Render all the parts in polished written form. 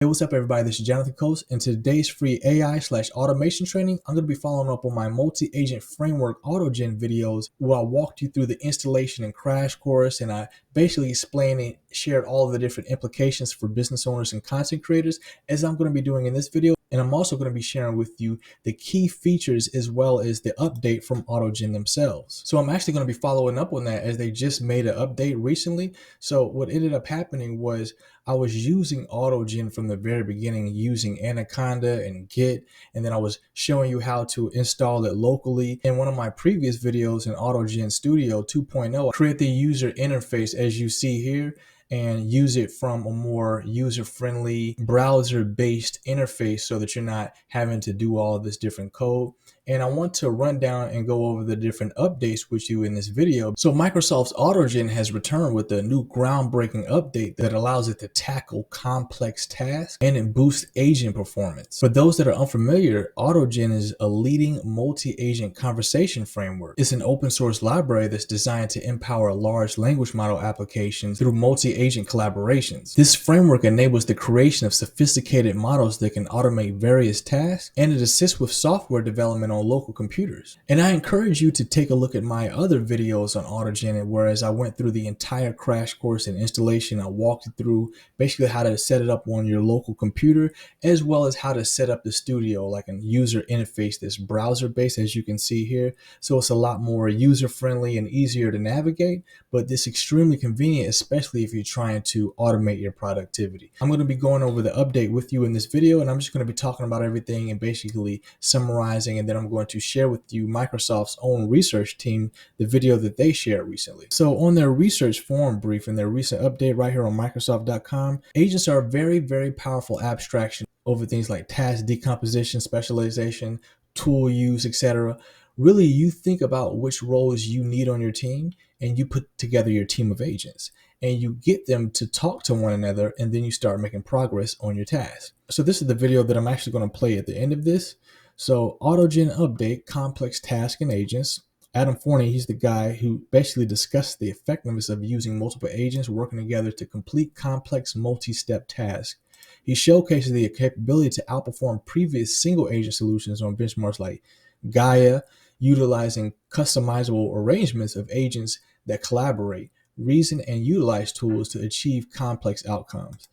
Hey, what's up, everybody? This is Jonathan Coast. In today's free AI/automation training, I'm going to be following up on my multi-agent framework AutoGen videos where I walked you through the installation and crash course, and I basically explained and shared all of the different implications for business owners and content creators, as I'm going to be doing in this video. And I'm also going to be sharing with you the key features as well as the update from AutoGen themselves. So I'm actually going to be following up on that as they just made an update recently. So what ended up happening was I was using AutoGen from the very beginning, using Anaconda and Git, and then I was showing you how to install it locally. In one of my previous videos in AutoGen Studio 2.0, create the user interface as you see here, and use it from a more user-friendly browser-based interface so that you're not having to do all of this different code. And I want to run down and go over the different updates with you in this video. So Microsoft's AutoGen has returned with a new groundbreaking update that allows it to tackle complex tasks and it boosts agent performance. For those that are unfamiliar, AutoGen is a leading multi-agent conversation framework. It's an open source library that's designed to empower large language model applications through multi-agent collaborations. This framework enables the creation of sophisticated models that can automate various tasks, and it assists with software development on local computers. And I encourage you to take a look at my other videos on AutoGen, whereas I went through the entire crash course and installation. I walked you through basically how to set it up on your local computer, as well as how to set up the studio, like a user interface that's browser based, as you can see here. So it's a lot more user friendly and easier to navigate, but it's extremely convenient, especially if you're trying to automate your productivity. I'm going to be going over the update with you in this video, and I'm just going to be talking about everything and basically summarizing, and then I'm going to share with you Microsoft's own research team, the video that they shared recently. So on their research forum brief and their recent update right here on Microsoft.com, agents are a very, very powerful abstraction over things like task decomposition, specialization, tool use, etc. Really, you think about which roles you need on your team and you put together your team of agents and you get them to talk to one another, and then you start making progress on your task. So this is the video that I'm actually going to play at the end of this. So AutoGen update, complex task and agents. Adam Fourney, he's the guy who basically discussed the effectiveness of using multiple agents working together to complete complex multi-step tasks. He showcases the capability to outperform previous single agent solutions on benchmarks like Gaia, utilizing customizable arrangements of agents that collaborate, reason, and utilize tools to achieve complex outcomes.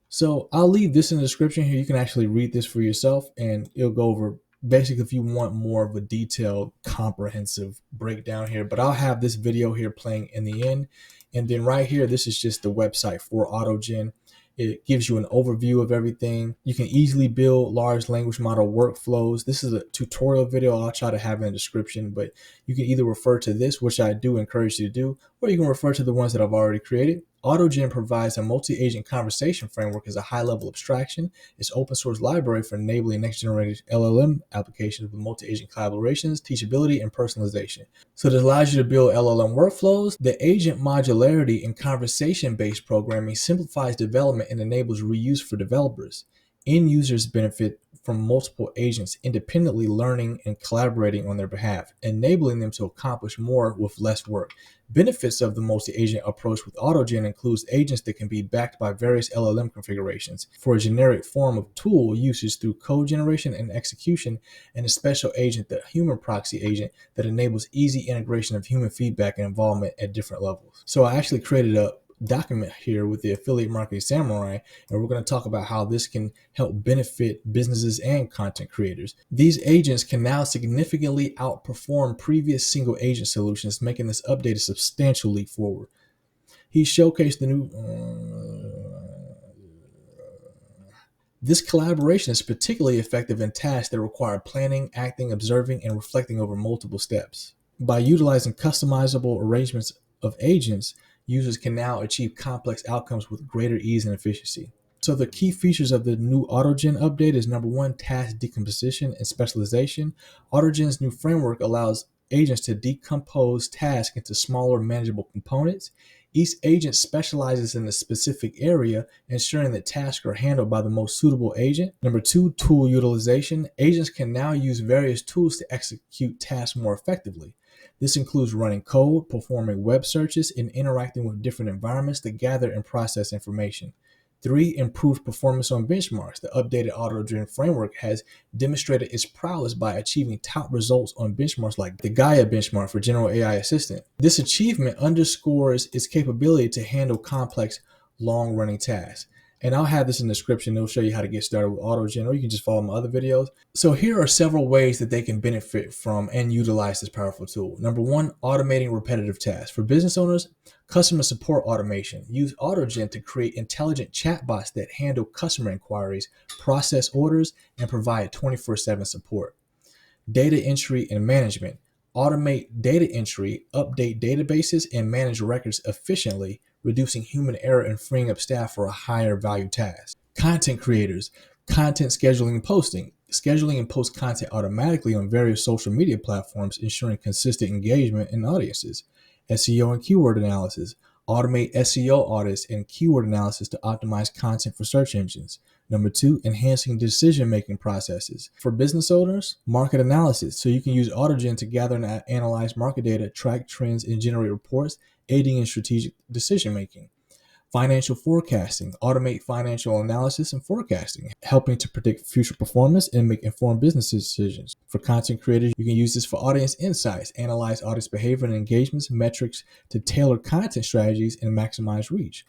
So I'll leave this in the description here. You can actually read this for yourself, and it'll go over basically if you want more of a detailed, comprehensive breakdown here. But I'll have this video here playing in the end. And then right here, this is just the website for AutoGen. It gives you an overview of everything. You can easily build large language model workflows. This is a tutorial video I'll try to have in the description, but you can either refer to this, which I do encourage you to do, or you can refer to the ones that I've already created. AutoGen provides a multi-agent conversation framework as a high-level abstraction. It's open source library for enabling next-generation LLM applications with multi-agent collaborations, teachability, and personalization. So this allows you to build LLM workflows. The agent modularity and conversation-based programming simplifies development and enables reuse for developers. End users benefit from multiple agents independently learning and collaborating on their behalf, enabling them to accomplish more with less work. Benefits of the multi-agent approach with AutoGen includes agents that can be backed by various LLM configurations for a generic form of tool usage through code generation and execution, and a special agent, the human proxy agent, that enables easy integration of human feedback and involvement at different levels. So I actually created a document here with the Affiliate Marketing Samurai, and we're going to talk about how this can help benefit businesses and content creators. These agents can now significantly outperform previous single agent solutions, making this update a substantial leap forward. He showcased the new this collaboration is particularly effective in tasks that require planning, acting, observing, and reflecting over multiple steps. By utilizing customizable arrangements of agents, users can now achieve complex outcomes with greater ease and efficiency. So the key features of the new AutoGen update is number one, task decomposition and specialization. AutoGen's new framework allows agents to decompose tasks into smaller manageable components. Each agent specializes in a specific area, ensuring that tasks are handled by the most suitable agent. Number two, tool utilization. Agents can now use various tools to execute tasks more effectively. This includes running code, performing web searches, and interacting with different environments to gather and process information. 3, improved performance on benchmarks. The updated AutoGen framework has demonstrated its prowess by achieving top results on benchmarks like the Gaia benchmark for general AI assistant. This achievement underscores its capability to handle complex, long-running tasks. And I'll have this in the description. It'll show you how to get started with AutoGen, or you can just follow my other videos. So here are several ways that they can benefit from and utilize this powerful tool. Number 1, automating repetitive tasks. For business owners, customer support automation. Use AutoGen to create intelligent chatbots that handle customer inquiries, process orders, and provide 24/7 support. Data entry and management. Automate data entry, update databases, and manage records efficiently, reducing human error and freeing up staff for a higher value task. Content creators, content scheduling and posting. Scheduling and post content automatically on various social media platforms, ensuring consistent engagement in audiences. SEO and keyword analysis. Automate SEO audits and keyword analysis to optimize content for search engines. Number 2, enhancing decision-making processes. For business owners, market analysis. So you can use AutoGen to gather and analyze market data, track trends, and generate reports, aiding in strategic decision-making. Financial forecasting. Automate financial analysis and forecasting, helping to predict future performance and make informed business decisions. For content creators, you can use this for audience insights, analyze audience behavior and engagements, metrics to tailor content strategies and maximize reach.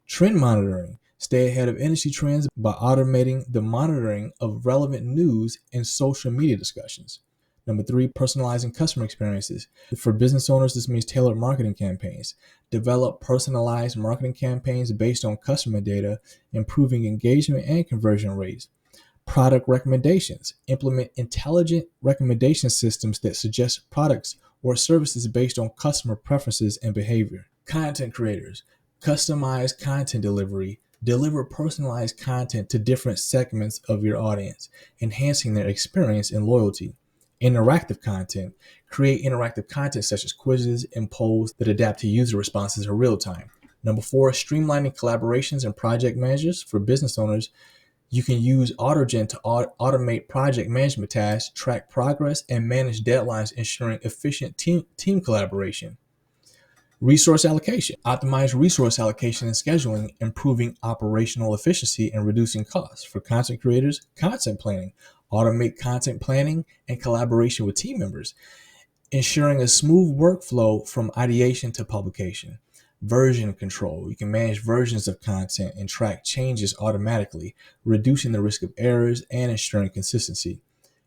Trend monitoring. Stay ahead of industry trends by automating the monitoring of relevant news and social media discussions. Number 3, personalizing customer experiences. For business owners, this means tailored marketing campaigns. Develop personalized marketing campaigns based on customer data, improving engagement and conversion rates. Product recommendations. Implement intelligent recommendation systems that suggest products or services based on customer preferences and behavior. Content creators. Customize content delivery. Deliver personalized content to different segments of your audience, enhancing their experience and loyalty. Interactive content. Create interactive content such as quizzes and polls that adapt to user responses in real time. Number 4, streamlining collaborations and project managers. For business owners, you can use AutoGen to automate project management tasks, track progress, and manage deadlines, ensuring efficient team collaboration. Resource allocation. Optimize resource allocation and scheduling, improving operational efficiency and reducing costs. For content creators, content planning. Automate content planning and collaboration with team members, ensuring a smooth workflow from ideation to publication. Version control. You can manage versions of content and track changes automatically, reducing the risk of errors and ensuring consistency.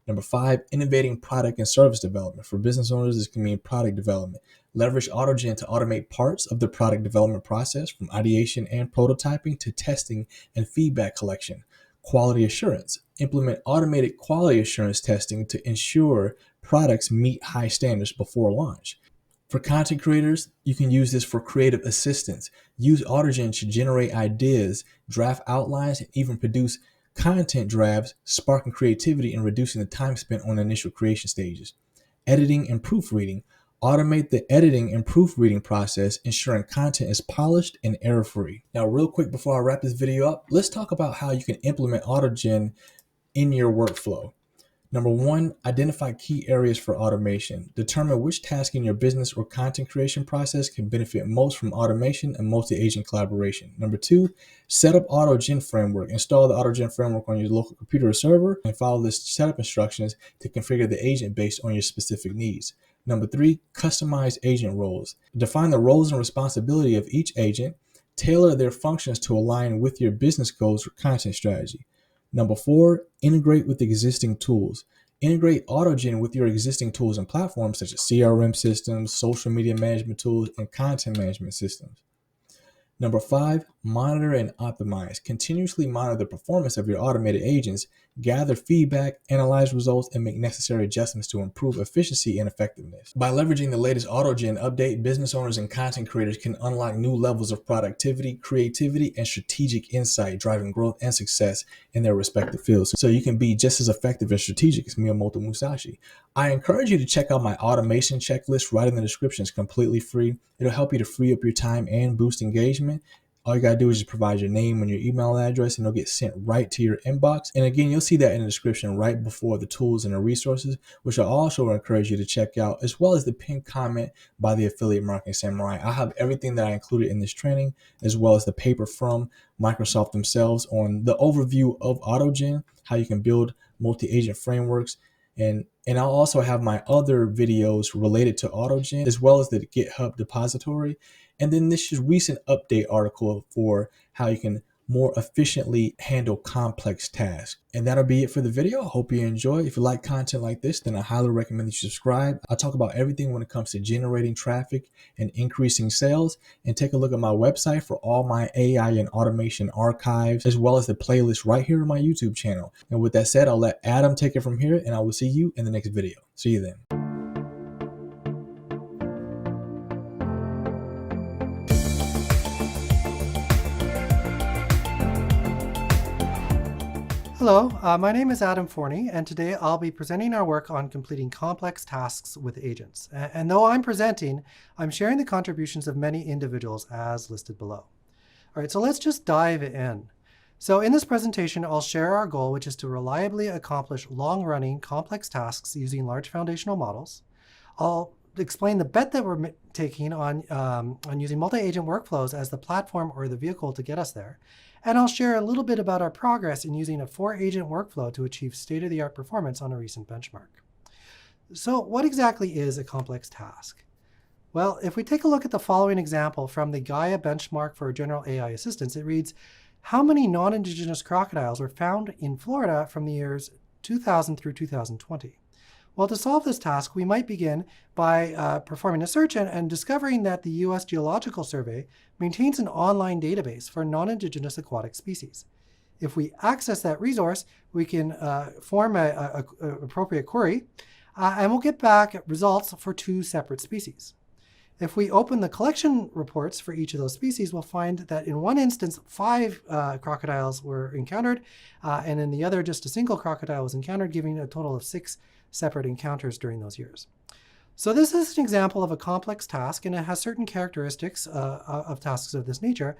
Number 5, innovating product and service development. For business owners, this can mean product development. Leverage AutoGen to automate parts of the product development process, from ideation and prototyping to testing and feedback collection. Quality assurance. Implement automated quality assurance testing to ensure products meet high standards before launch. For content creators, you can use this for creative assistance. Use AutoGen to generate ideas, draft outlines, and even produce content drafts, sparking creativity and reducing the time spent on initial creation stages. Editing and proofreading. Automate the editing and proofreading process, ensuring content is polished and error-free. Now, real quick before I wrap this video up, let's talk about how you can implement AutoGen in your workflow. Number 1, identify key areas for automation. Determine which task in your business or content creation process can benefit most from automation and multi-agent collaboration. Number 2, set up AutoGen framework. Install the AutoGen framework on your local computer or server and follow the setup instructions to configure the agent based on your specific needs. Number 3, customize agent roles. Define the roles and responsibility of each agent. Tailor their functions to align with your business goals or content strategy. Number 4, integrate with existing tools. Integrate AutoGen with your existing tools and platforms such as CRM systems, social media management tools, and content management systems. Number 5, monitor and optimize. Continuously monitor the performance of your automated agents, gather feedback, analyze results, and make necessary adjustments to improve efficiency and effectiveness. By leveraging the latest AutoGen update, business owners and content creators can unlock new levels of productivity, creativity, and strategic insight, driving growth and success in their respective fields. So you can be just as effective and strategic as Miyamoto Musashi. I encourage you to check out my automation checklist right in the description. It's completely free. It'll help you to free up your time and boost engagement. All you gotta do is just provide your name and your email address, and it'll get sent right to your inbox. And again, you'll see that in the description right before the tools and the resources, which I also encourage you to check out, as well as the pinned comment by the Affiliate Marketing Samurai. I have everything that I included in this training, as well as the paper from Microsoft themselves on the overview of AutoGen, how you can build multi-agent frameworks. And I'll also have my other videos related to AutoGen, as well as the GitHub depository. And then this is recent update article for how you can more efficiently handle complex tasks. And that'll be it for the video. I hope you enjoy. If you like content like this, then I highly recommend that you subscribe. I talk about everything when it comes to generating traffic and increasing sales. And take a look at my website for all my AI and automation archives, as well as the playlist right here on my YouTube channel. And with that said, I'll let Adam take it from here, and I will see you in the next video. See you then. Hello, my name is Adam Fourney, and today I'll be presenting our work on completing complex tasks with agents. And though I'm presenting, I'm sharing the contributions of many individuals as listed below. All right, so let's just dive in. So in this presentation, I'll share our goal, which is to reliably accomplish long-running complex tasks using large foundational models. I'll explain the bet that we're taking on using multi-agent workflows as the platform or the vehicle to get us there. And I'll share a little bit about our progress in using a 4-agent workflow to achieve state-of-the-art performance on a recent benchmark. So what exactly is a complex task? Well, if we take a look at the following example from the Gaia benchmark for general AI assistance, it reads, how many non-indigenous crocodiles were found in Florida from the years 2000 through 2020? Well, to solve this task, we might begin by performing a search and discovering that the U.S. Geological Survey maintains an online database for non-indigenous aquatic species. If we access that resource, we can form an appropriate query, and we'll get back results for 2 separate species. If we open the collection reports for each of those species, we'll find that in one instance, 5 crocodiles were encountered, and in the other, just a single crocodile was encountered, giving a total of 6 separate encounters during those years. So this is an example of a complex task, and it has certain characteristics of tasks of this nature,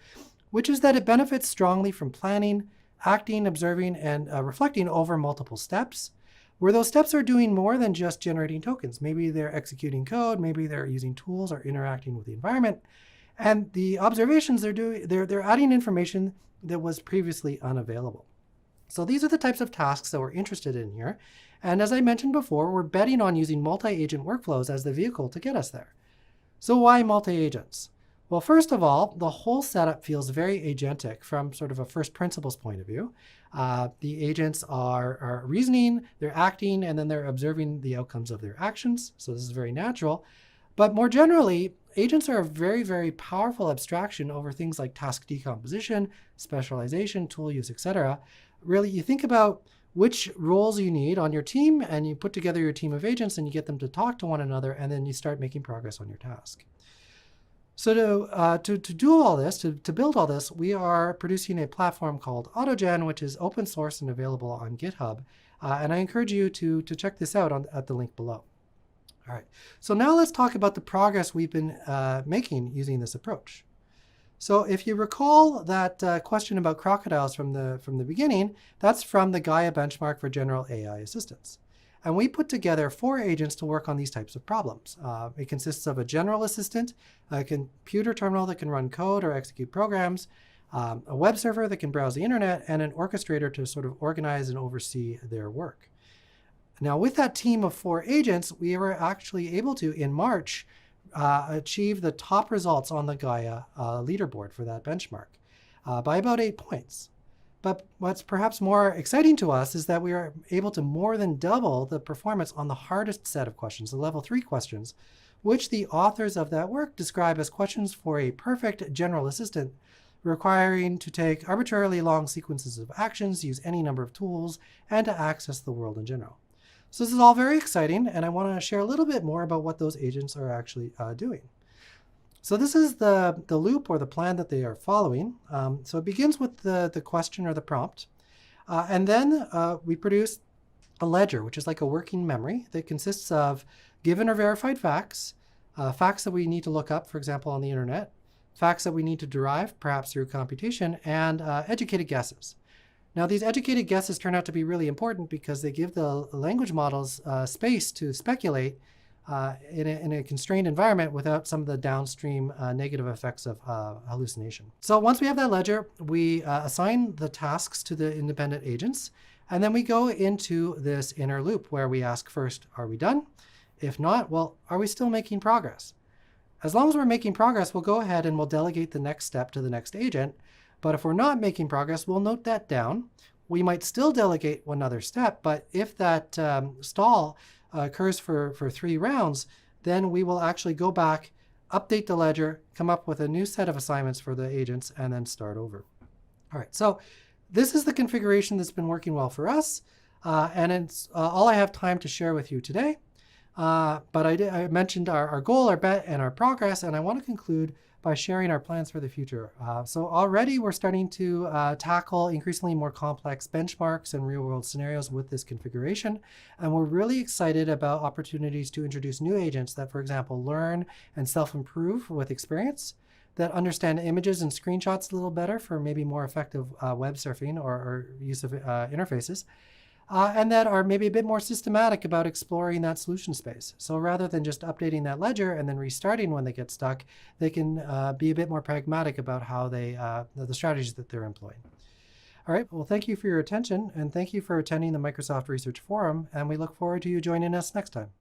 which is that it benefits strongly from planning, acting, observing, and reflecting over multiple steps, where those steps are doing more than just generating tokens. Maybe they're executing code, maybe they're using tools or interacting with the environment. And the observations they're doing, they're adding information that was previously unavailable. So these are the types of tasks that we're interested in here. And as I mentioned before, we're betting on using multi-agent workflows as the vehicle to get us there. So why multi-agents? Well, first of all, the whole setup feels very agentic from sort of a first principles point of view. The agents are reasoning, they're acting, and then they're observing the outcomes of their actions. So this is very natural. But more generally, agents are a very, very powerful abstraction over things like task decomposition, specialization, tool use, etc. Really, you think about which roles you need on your team, and you put together your team of agents, and you get them to talk to one another, and then you start making progress on your task. So to do all this, to build all this, we are producing a platform called AutoGen, which is open source and available on GitHub. And I encourage you to check this out at the link below. All right, so now let's talk about the progress we've been making using this approach. So if you recall that question about crocodiles from the beginning, that's from the Gaia benchmark for general AI assistance. And we put together 4 agents to work on these types of problems. It consists of a general assistant, a computer terminal that can run code or execute programs, a web server that can browse the internet, and an orchestrator to sort of organize and oversee their work. Now with that team of 4 agents, we were actually able to, in March, achieve the top results on the Gaia leaderboard for that benchmark by about 8 points. But what's perhaps more exciting to us is that we are able to more than double the performance on the hardest set of questions, the level 3 questions, which the authors of that work describe as questions for a perfect general assistant, requiring to take arbitrarily long sequences of actions, use any number of tools, and to access the world in general. So this is all very exciting, and I want to share a little bit more about what those agents are actually doing. So this is the loop or the plan that they are following. So it begins with the question or the prompt. And then we produce a ledger, which is like a working memory that consists of given or verified facts, facts that we need to look up, for example, on the internet, facts that we need to derive, perhaps through computation, and educated guesses. Now, these educated guesses turn out to be really important because they give the language models space to speculate in a constrained environment without some of the downstream negative effects of hallucination. So once we have that ledger, we assign the tasks to the independent agents, and then we go into this inner loop where we ask first, are we done? If not, well, are we still making progress? As long as we're making progress, we'll go ahead and we'll delegate the next step to the next agent. But if we're not making progress, we'll note that down. We might still delegate one other step, but if that stall occurs for 3 rounds, then we will actually go back, update the ledger, come up with a new set of assignments for the agents, and then start over. All right, so this is the configuration that's been working well for us, and it's all I have time to share with you today. But I mentioned our goal, our bet, and our progress, and I want to conclude by sharing our plans for the future. So already we're starting to tackle increasingly more complex benchmarks and real-world scenarios with this configuration. And we're really excited about opportunities to introduce new agents that, for example, learn and self-improve with experience, that understand images and screenshots a little better for maybe more effective web surfing or use of interfaces. And that are maybe a bit more systematic about exploring that solution space. So rather than just updating that ledger and then restarting when they get stuck, they can be a bit more pragmatic about how the strategies that they're employing. All right, well, thank you for your attention, and thank you for attending the Microsoft Research Forum, and we look forward to you joining us next time.